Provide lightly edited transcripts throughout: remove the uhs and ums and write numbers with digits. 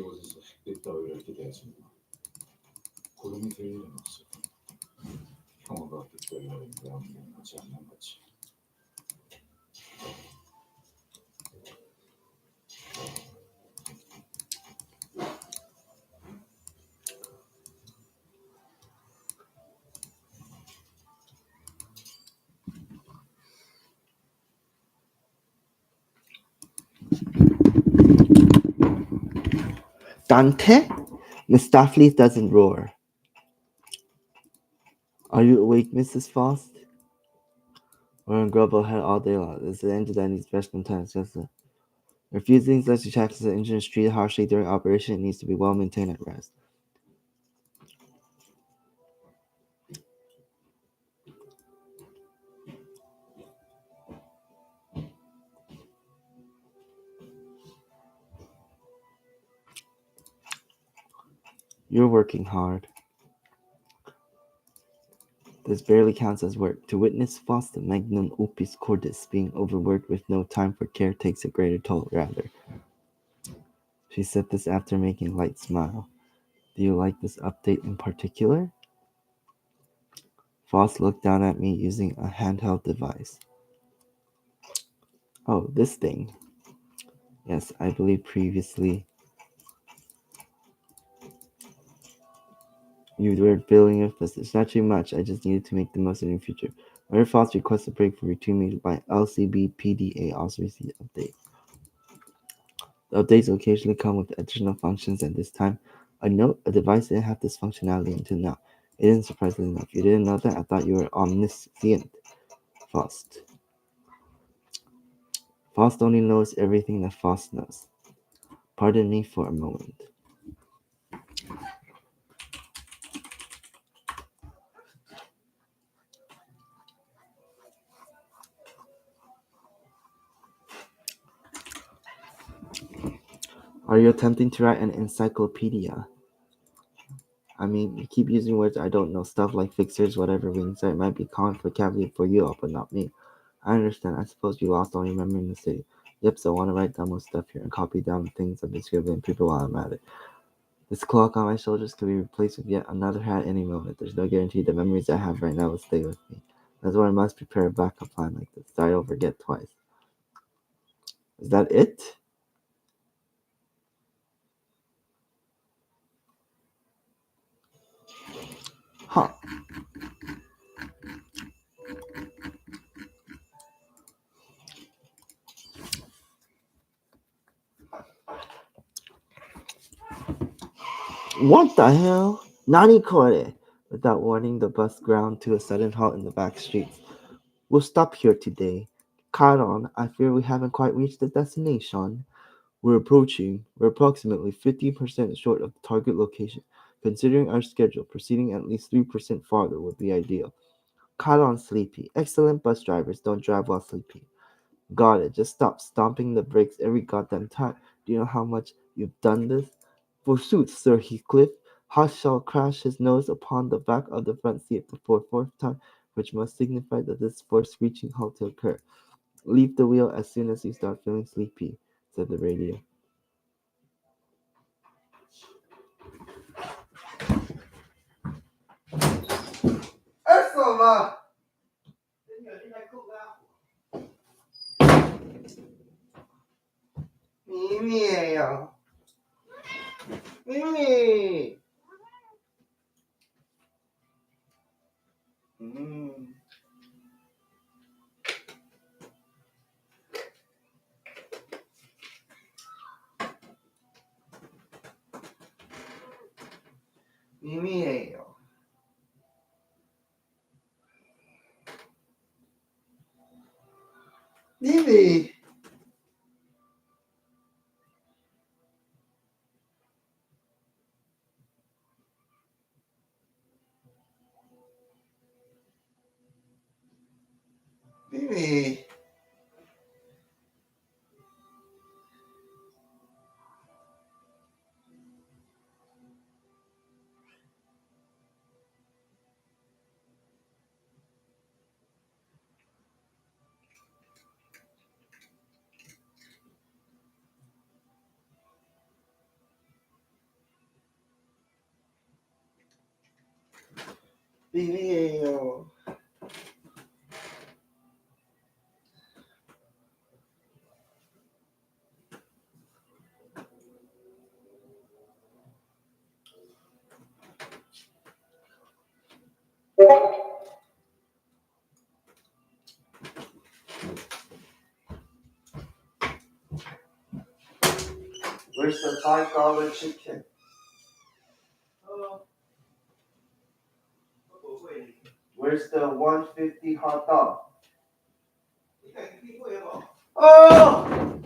이곳에서 햇빛 따위를 기대하지만 구름이 될 일은 없어. 평화가 특별히 명령하지 않는 거지. Dante? Miss Staffley doesn't roar. Are you awake, Mrs. Faust? We're in Grubble Head all day long. This is the engine that needs special times. Refusing such attacks the engine is treated harshly during operation. It needs to be well maintained at rest. You're working hard. This barely counts as work. To witness Faust magnum opus cordis being overworked with no time for care takes a greater toll, rather. She said this after making a light smile. Do you like this update in particular? Faust looked down at me using a handheld device. Oh, this thing. Yes, I believe previously you were billing with this. It's not too much. I just needed to make the most of it in the future. Whenever Faust requests a break from routine meetings by LCB PDA also received an update. The updates occasionally come with additional functions, and this time, a device didn't have this functionality until now. It isn't surprising enough. You didn't know that? I thought you were omniscient, Faust. Faust only knows everything that Faust knows. Pardon me for a moment. Are you attempting to write an encyclopedia? I mean, you keep using words I don't know, stuff like fixers, whatever means that might be common vocabulary for you all, but not me. I understand. I suppose you lost all your memory in the city. Yep, so I want to write down most stuff here and copy down the things I've been scribbling people while I'm at it. This cloak on my shoulders could be replaced with yet another hat any moment. There's no guarantee the memories I have right now will stay with me. That's why I must prepare a backup plan like this, so I don't forget twice. Is that it? Huh. What the hell? Nani kore? Without warning, the bus ground to a sudden halt in the back streets. We'll stop here today. Caron, I fear we haven't quite reached the destination. We're approximately 15% short of the target location. Considering our schedule, proceeding at least 3% farther would be ideal. Caron sleepy. Excellent bus drivers don't drive while sleepy. Got it. Just stop stomping the brakes every goddamn time. Do you know how much you've done this? Forsooth, Sir Heathcliff, Hush shall crash his nose upon the back of the front seat before fourth time, which must signify that this forced reaching halt to occur. Leave the wheel as soon as you start feeling sleepy, said the radio. Ursula! 미미예요. 미미. 미미예요. 미미. 미미. 비밀이에요. Where's the $5 chicken? Where's the 150 hot dog? Oh!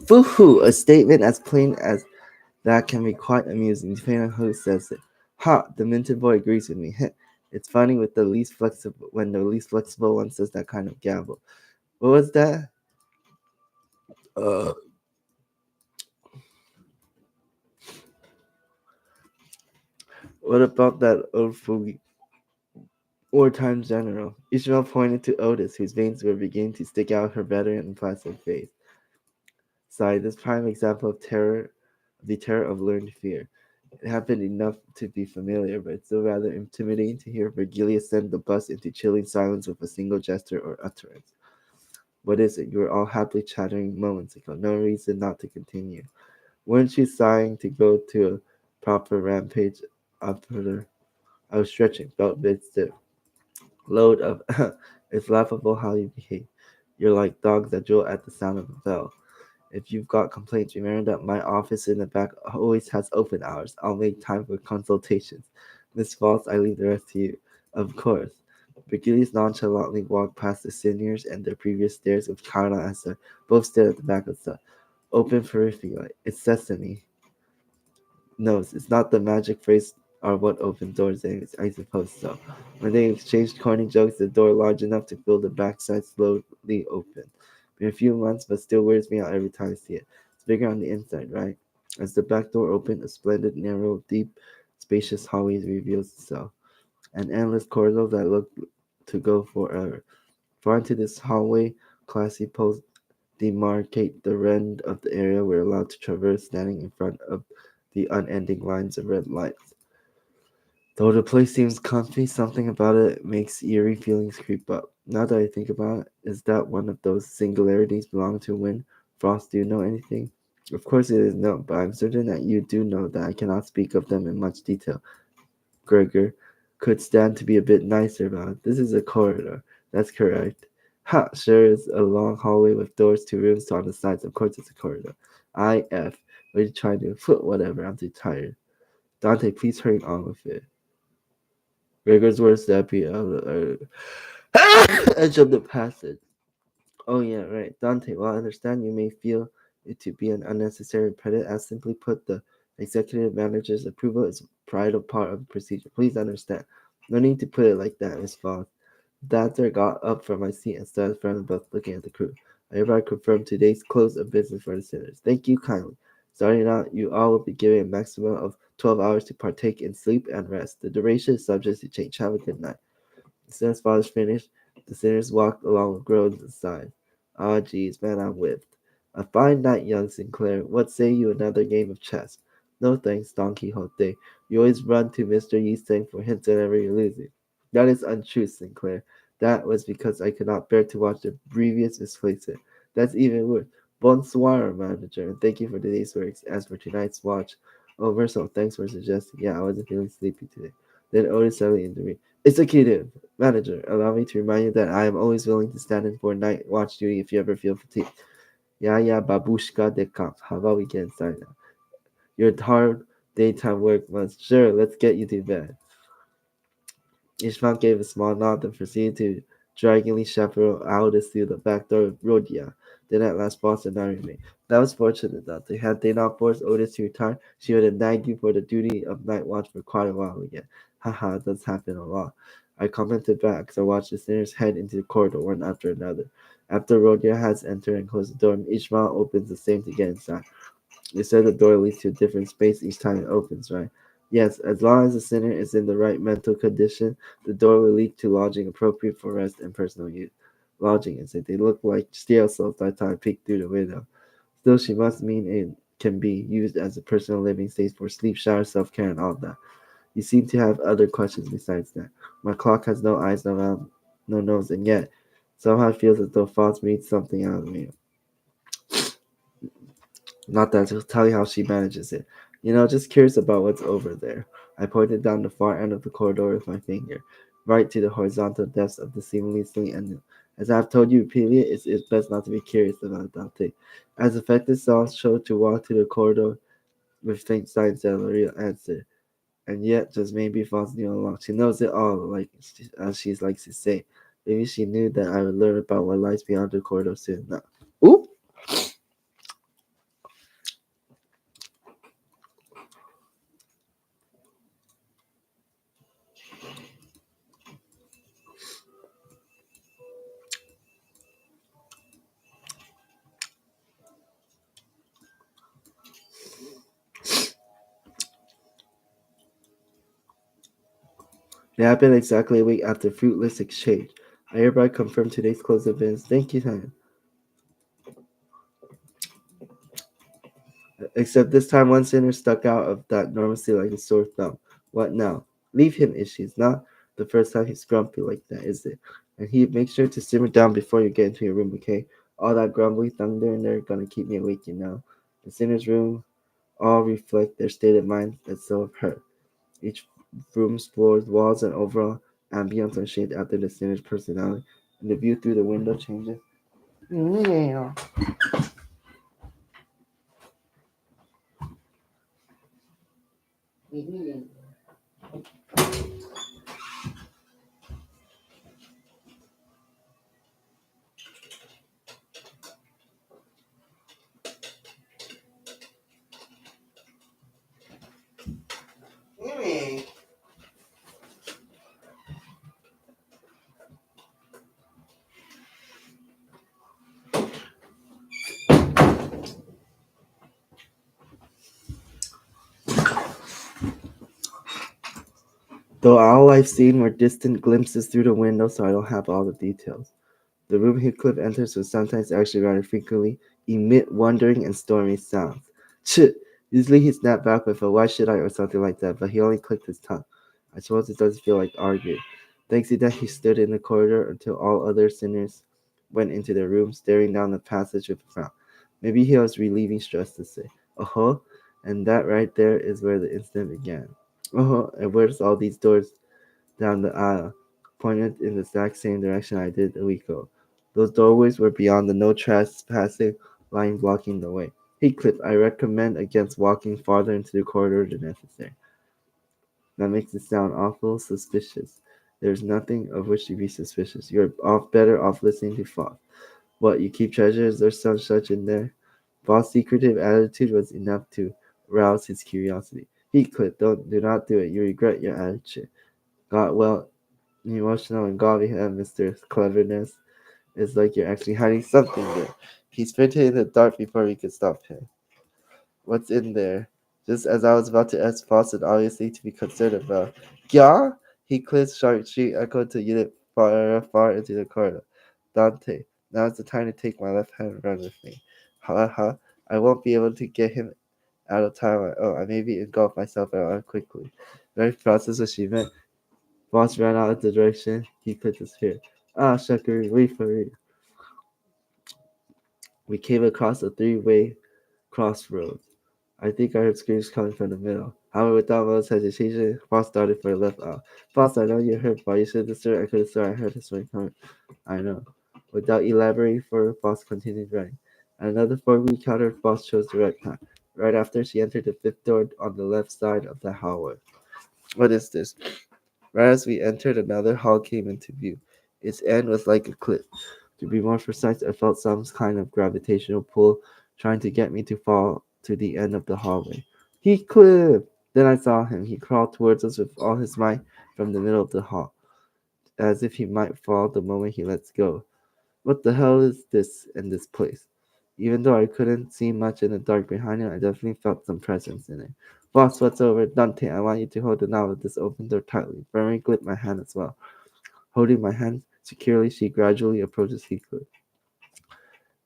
Foo-hoo, a statement as plain as that can be quite amusing, depending on who says it. Ha! The minted boy agrees with me. It's funny with the least flexible when the least flexible one says that kind of gabble. What was that? Uh, what about that old fool wartime general? Ishmael pointed to Otis, whose veins were beginning to stick out her veteran and placid face. Sigh, this prime example of the terror of learned fear. It happened enough to be familiar, but it's still rather intimidating to hear Virgilia send the bus into chilling silence with a single gesture or utterance. What is it? You were all happily chattering moments ago. No reason not to continue. Weren't you sighing to go to a proper rampage after I was stretching, felt a bit stiff. Load of it's laughable how you behave. You're like dogs that drool at the sound of a bell. If you've got complaints, remember that my office in the back always has open hours. I'll make time for consultations. Miss Falls, I leave the rest to you. Of course. Hercules nonchalantly walked past the seniors and their previous stairs with Carla as they both stood at the back of the open periphery. It's sesame. No, it's not the magic phrase or what opened doors, I suppose so. When they exchanged corny jokes, the door large enough to fill the backside slowly opened. Been a few months, but still weirds me out every time I see it. It's bigger on the inside, right? As the back door opened, a splendid, narrow, deep, spacious hallway reveals itself. An endless corridor that looked to go forever. Far into this hallway, classy posts demarcate the end of the area we're allowed to traverse, standing in front of the unending lines of red lights. Though the place seems comfy, something about it makes eerie feelings creep up. Now that I think about it, is that one of those singularities belong to when Frost, do you know anything? Of course it is no, but I'm certain that you do know that I cannot speak of them in much detail. Gregor could stand to be a bit nicer about it. This is a corridor. That's correct. Ha! Sure is a long hallway with doors to rooms on the sides. Of course it's a corridor. IF. What are you trying to foot? Whatever. I'm too tired. Dante, please hurry on with it. Gregor's words that be on the edge of the passage. Oh yeah, right. Dante, while I understand you may feel it to be an unnecessary impediment, as simply put, the executive manager's approval is a vital part of the procedure. Please understand. No need to put it like that, Miss Fogg. Dancer got up from my seat and stood in front of the bus looking at the crew. I hereby confirm today's close of business for the sinners. Thank you kindly. Starting out, you all will be given a maximum of 12 hours to partake in sleep and rest. The duration is subject to change. Have a good night. As soon as fathers finished, the sinners walked along with groans and sighs. Ah, geez, man, I'm whipped. A fine night, young Sinclair. What say you another game of chess? No thanks, Don Quixote. You always run to Mr. Yistang for hints whenever you're losing. That is untrue, Sinclair. That was because I could not bear to watch the previous misplacement. That's even worse. Bonsoir, manager, and thank you for today's works. As for tonight's watch, oh, Verso, thanks for suggesting. Yeah, I wasn't feeling sleepy today. Then Otis suddenly intervened. It's executive manager. Allow me to remind you that I am always willing to stand in for night watch duty if you ever feel fatigued. Yeah, yeah, babushka de camp. How about we get inside now? Your hard daytime work must. Sure, let's get you to bed. Ishmael gave a small nod and proceeded to draggingly chaperone Aldous through the back door of Rhodia. Then at last Boston and I remained. That was fortunate that had they not forced Otis to retire, she would have nagged you for the duty of night watch for quite a while again. Haha, it does happen a lot. I commented back as I watched the sinners head into the corridor one after another. After Rhodia has entered and closed the door, Ishmael opens the same to get inside. You said the door leads to a different space each time it opens, right? Yes, as long as the sinner is in the right mental condition, the door will lead to lodging appropriate for rest and personal use. Lodging is it. They look like jail cells by the time I peek through the window. Still, she must mean it can be used as a personal living space for sleep, shower, self care, and all that. You seem to have other questions besides that. My clock has no eyes, no mouth, no nose, and yet somehow it feels as though Fox reads something out of me. Not that she'll tell you how she manages it. Just curious about what's over there. I pointed down the far end of the corridor with my finger, right to the horizontal depths of the seamlessly ended. As I've told you repeatedly, it's best not to be curious about that thing. As affected sounds showed to walk to the corridor with faint signs of a real answer. And yet, just maybe Fox knew all along. She knows it all, as she likes to say. Maybe she knew that I would learn about what lies beyond the corridor soon enough. Oop! It happened exactly a week after fruitless exchange. I hereby confirm today's close of business. Thank you, Time. Except this time one sinner stuck out of that normalcy like a sore thumb. What now? Leave him, issues. Not the first time he's grumpy like that, is it? And he make sure to simmer down before you get into your room, okay? All that grumbly thunder in there gonna keep me awake. The sinner's room all reflect their state of mind and so of her. Each room's floors, walls, and overall ambience are shaped after the sinner's personality, and the view through the window changes. Yeah. Though all I've seen were distant glimpses through the window, so I don't have all the details. The room Heathcliff enters would sometimes, actually rather frequently, emit wondering and stormy sounds. Chit! Usually he snapped back with a "why should I" or something like that, but he only clicked his tongue. I suppose it doesn't feel like arguing. Thanks to that, he stood in the corridor until all other sinners went into their rooms, staring down the passage with a frown. Maybe he was relieving stress to say, "Uh-huh," and that right there is where the incident began. "Uh-huh, and where's all these doors down the aisle?" Pointed in the exact same direction I did a week ago. Those doorways were beyond the no trespassing line blocking the way. Heathcliff, I recommend against walking farther into the corridor than necessary. That makes it sound awful suspicious. There's nothing of which to be suspicious. You're better off listening to Fox. What, you keep treasures or some such in there? Fox's secretive attitude was enough to rouse his curiosity. Heathcliff, do not do it. You regret your attitude. God, well, emotional and gaudy head, Mr. Cleverness. It's like you're actually hiding something there. He sprinted in the dark before we could stop him. What's in there? Just as I was about to ask Fawcett, obviously to be concerned about. Yeah? He clicked sharp street echoed to unit far into the corridor. Dante, now's the time to take my left hand and run with me. Ha ha. I won't be able to get him out of time. Oh, I maybe engulf myself out quickly. Very process what she meant. Boss ran out of the direction he could disappear. Ah, Shakari, wait for me. We came across a three-way crossroads. I think I heard screams coming from the middle. However, without much hesitation, Boss started for the left out. Boss, I know you heard, but you should have sir. I could have sworn I heard a swing coming. I know. Without elaborating further, Boss continued running. At another point we encountered, Boss chose the right path. Right after, she entered the fifth door on the left side of the hallway. What is this? Right as we entered, another hall came into view. Its end was like a cliff. To be more precise, I felt some kind of gravitational pull trying to get me to fall to the end of the hallway. Heathcliff! Then I saw him. He crawled towards us with all his might from the middle of the hall, as if he might fall the moment he lets go. What the hell is this in this place? Even though I couldn't see much in the dark behind him, I definitely felt some presence in it. Boss, what's over? Dante, I want you to hold the knob of this open door tightly. Burry gripped my hand as well. Holding my hand securely, she gradually approaches Heathcliff.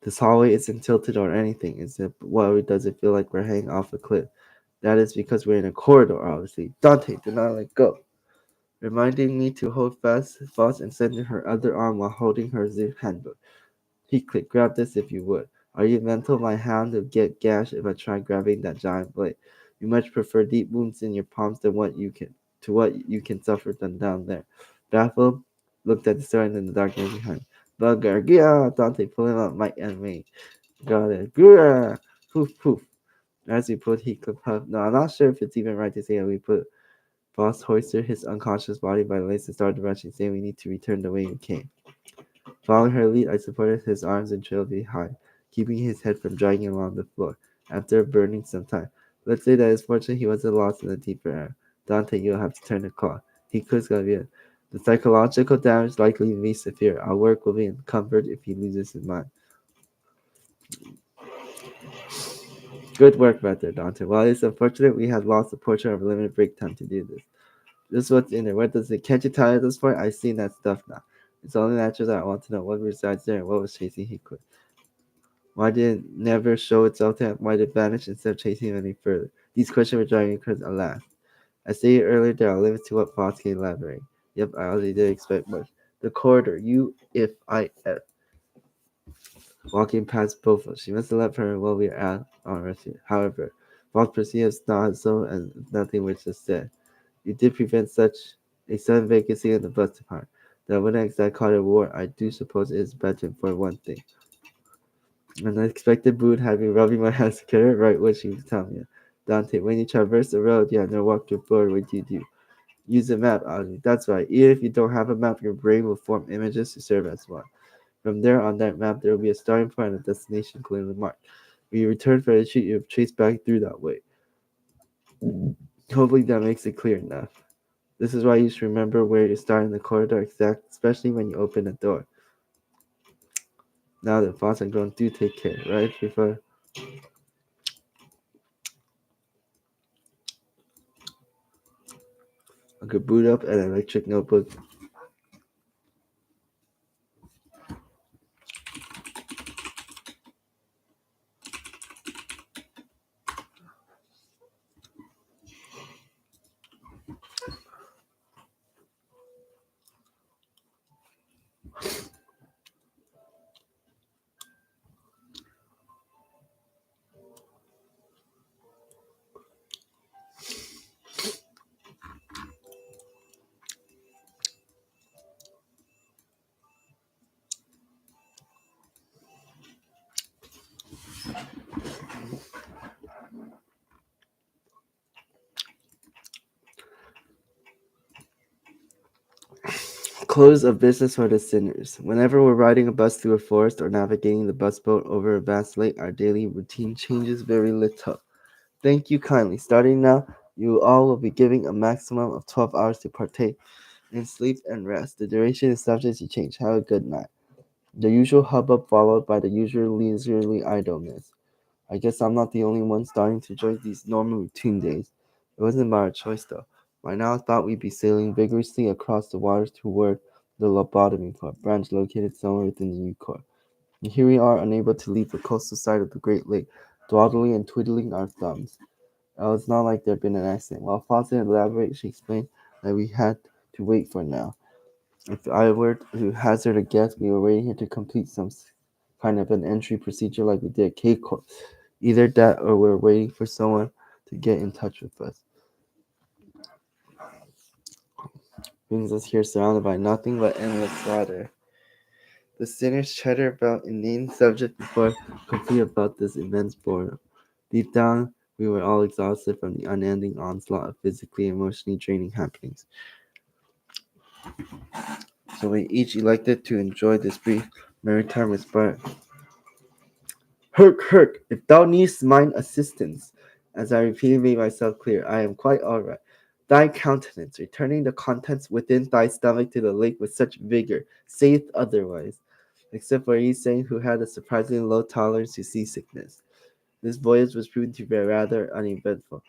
This hallway isn't tilted or anything, is it? Why does it feel like we're hanging off a cliff? That is because we're in a corridor, obviously. Dante, do not let go. Reminding me to hold fast, Foss extended her other arm while holding her zip handbook. Heathcliff, grab this if you would. Are you mental? My hand will get gashed if I try grabbing that giant blade. You much prefer deep wounds in your palms than what you can suffer than down there. Baffled, looked at the sign in the darkness behind. Bugger, yeah, Dante, pulling up my enemy. Got it. Gura! Poof, poof. As we put Heathcliff up. No, I'm not sure if it's even right to say that we put Boss hoisted his unconscious body by the legs and started rushing, saying we need to return the way we came. Following her lead, I supported his arms and trailed behind, keeping his head from dragging along the floor. After burning some time, let's say that it's fortunate he wasn't lost in the deeper air. Dante, you'll have to turn the clock. He could have been. The psychological damage likely will be severe. Our work will be encumbered if he loses his mind. Good work right there, Dante. While it's unfortunate we had lost a portion of our limited break time to do this. This is what's in there. What does it? Can't you tell at this point? I've seen that stuff now. It's only natural that I want to know what resides there and what was chasing Heathcliff. Why did it never show itself to him? Why did it vanish instead of chasing him any further? These questions were driving me crazy. Alas, I stated earlier there are limits to what Fox can elaborate. Yep, I already did expect much. The corridor, UFIF. Walking past both of us, she must have left her while we were at our rescue. However, Fox perceives not so and nothing which is said. You did prevent such a sudden vacancy in the bus department. That wouldn't exact call it war. I do suppose it is better for one thing. An unexpected boon had me rubbing my hands together right what she was telling me. Dante, when you traverse the road, you have no walk to forward. What do you do? Use a map, Audrey. That's right. Even if you don't have a map, your brain will form images to serve as one. From there, on that map, there will be a starting point and a destination clearly marked. When you return for the retreat, you have traced back through that way. Hopefully that makes it clear enough. This is why you should remember where you start in the corridor exact, especially when you open the door. Now that Foss and Grown do take care, right? Before I could boot up an electric notebook. Close of business for the sinners. Whenever we're riding a bus through a forest or navigating the bus boat over a vast lake, our daily routine changes very little. Thank you kindly. Starting now, you all will be given a maximum of 12 hours to partake in sleep and rest. The duration is subject to change. Have a good night. The usual hubbub followed by the usual leisurely idleness. I guess I'm not the only one starting to enjoy these normal routine days. It wasn't by our choice though. By now I thought we'd be sailing vigorously across the waters toward the lobotomy port, branch located somewhere within the Yukon. And here we are, unable to leave the coastal side of the Great Lake, dawdling and twiddling our thumbs. It's not like there'd been an accident. While Fawcett elaborated, she explained that we had to wait for now. If I were to hazard a guess, we were waiting here to complete some kind of an entry procedure like we did at Cape Coast. Either that or we're waiting for someone to get in touch with us. Brings us here surrounded by nothing but endless water. The sinners chatter about inane subject before complete about this immense boredom. Deep down, we were all exhausted from the unending onslaught of physically and emotionally draining happenings. So we each elected to enjoy this brief maritime respite. Herc, if thou needst mine assistance, as I repeatedly made myself clear, I am quite all right. Thy countenance, returning the contents within thy stomach to the lake with such vigor, saith otherwise, except for Iseng, who had a surprisingly low tolerance to seasickness. This voyage was proving to be rather uneventful.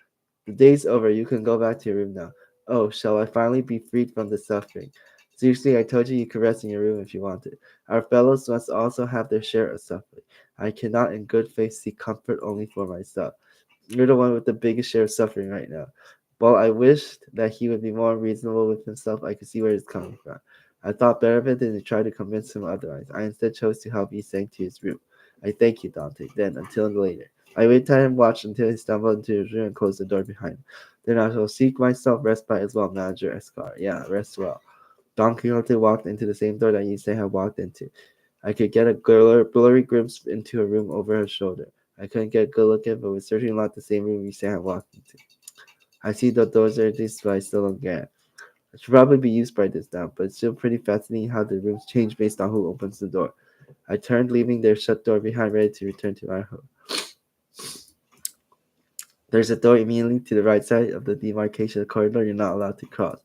The day's over. You can go back to your room now. Oh, shall I finally be freed from the suffering? Seriously, I told you you could rest in your room if you wanted. Our fellows must also have their share of suffering. I cannot in good faith seek comfort only for myself. You're the one with the biggest share of suffering right now. While I wished that he would be more reasonable with himself, I could see where he's coming from. I thought better of it than to try to convince him otherwise. I instead chose to help Iseng to his room. I thank you, Dante. Then, until later. I waited and watched until he stumbled into his room and closed the door behind him. Then I shall seek myself respite as well, Manager Escar. Yeah, rest well. Don Quixote walked into the same door that Iseng had walked into. I could get a blurry glimpse into a room over her shoulder. I couldn't get a good look at it, but it was certainly not the same room Iseng had walked into. I see the doors are this, but I still don't get it. It should probably be used by this now, but it's still pretty fascinating how the rooms change based on who opens the door. I turned, leaving their shut door behind, ready to return to our home. There's a door immediately to the right side of the demarcation corridor you're not allowed to cross.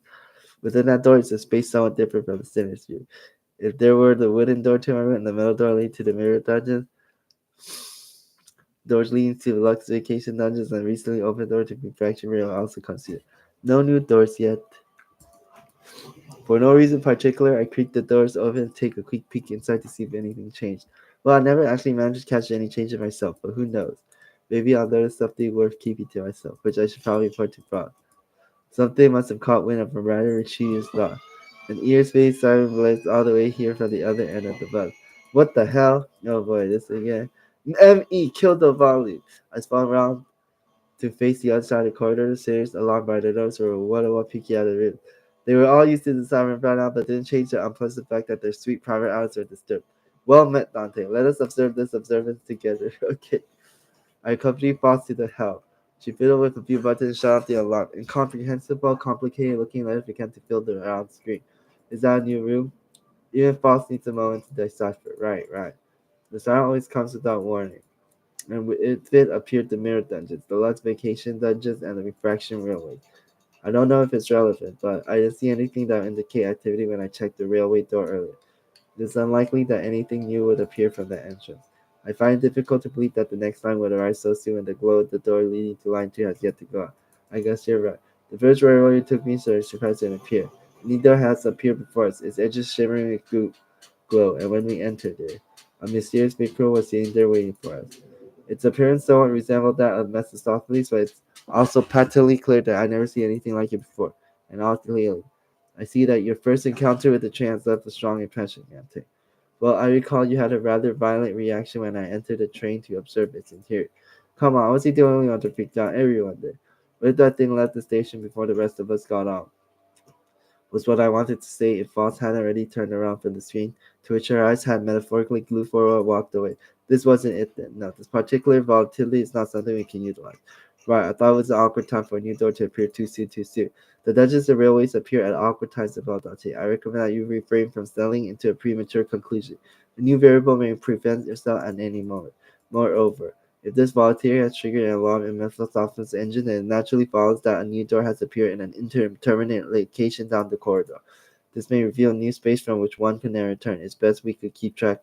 Within that door is a space somewhat different from the sinner's view. If there were the wooden door to my room and the metal door leading to the mirror dungeon, doors leading to the Lux Vacation dungeons, and recently opened door to Refraction Rail also considered. No new doors yet. For no reason particular, I creaked the doors open and take a quick peek inside to see if anything changed. Well, I never actually managed to catch any change in myself, but who knows? Maybe I'll notice something worth keeping to myself, which I should probably report to Frog. Something must have caught wind of a rather mischievous thought. An ear-spaced siren blazed all the way here from the other end of the bus. What the hell? Oh boy, this again. M.E. killed the volume. I spun around to face the other side of the corridor. The sailors, alarmed by the noise, were one peeking out of the room. They were all used to the siren by now, but didn't change the unpleasant fact that their sweet private hours were disturbed. Well met, Dante. Let us observe this observance together. Okay. I accompanied Foss to the hell. She fiddled with a few buttons and shut off the alarm. Incomprehensible, complicated looking letters began to fill the round screen. Is that a new room? Even Foss needs a moment to decipher. Right. The siren always comes without warning. And with it appeared the mirror dungeons, the Lux Vacation dungeons, and the Refraction Railway. I don't know if it's relevant, but I didn't see anything that would indicate activity when I checked the railway door earlier. It is unlikely that anything new would appear from the entrance. I find it difficult to believe that the next line would arrive so soon when the glow of the door leading to line 2 has yet to go out. I guess you're right. The first railway took me so surprised when it appeared. A new door has appeared before us, its edges shimmering with glow, and when we entered it, a mysterious big crow was sitting there waiting for us. Its appearance somewhat resembled that of Mephistopheles, but it's also patently clear that I never seen anything like it before, and all clearly. I see that your first encounter with the train has left a strong impression, Yante. Well, I recall you had a rather violent reaction when I entered the train to observe its interior. Come on, I was he the only one to freak out? Everyone did. What if that thing left the station before the rest of us got off? Was what I wanted to say if Foss hadn't already turned around from the screen, to which her eyes had metaphorically glued forward and walked away. This wasn't it then. No, this particular volatility is not something we can utilize. Right, I thought it was an awkward time for a new door to appear too soon. The dungeons and railways appear at awkward times as well, Dante. I recommend that you refrain from settling into a premature conclusion. A new variable may prevent yourself at any moment. Moreover, if this volatility has triggered an alarm in Mephistopheles' engine, then it naturally follows that a new door has appeared in an indeterminate location down the corridor. This may reveal new space from which one can then return. It's best we could keep track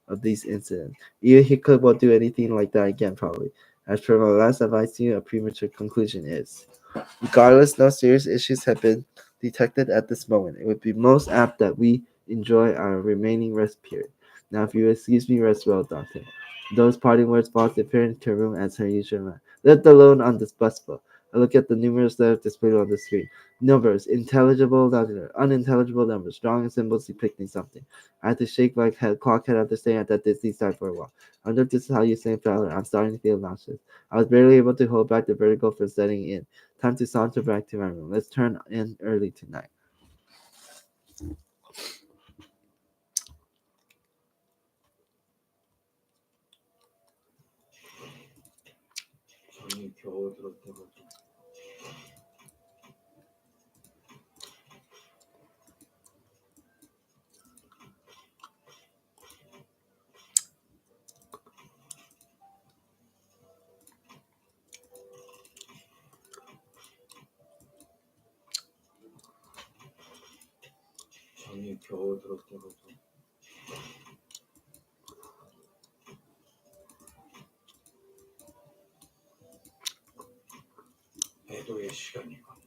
of these incidents. Even Hiccup won't do anything like that again, probably. As per my last advice to you, a premature conclusion is. Regardless, no serious issues have been detected at this moment. It would be most apt that we enjoy our remaining rest period. Now, if you excuse me, rest well, Doctor. Those parting words Fox appeared into her room as her usual man. Left alone on this busful. I look at the numerous letters displayed on the screen. Numbers, intelligible, unintelligible numbers, strong symbols depicting something. I had to shake my clock head after staying at that Disney side for a while. I wonder if this is how you say Fowler. I'm starting to feel nauseous. I was barely able to hold back the vertigo from setting in. Time to saunter back to my room. Let's turn in early tonight. 전이 겨우 들었다가도 전이 겨우 들었다가도 江戸へしかにか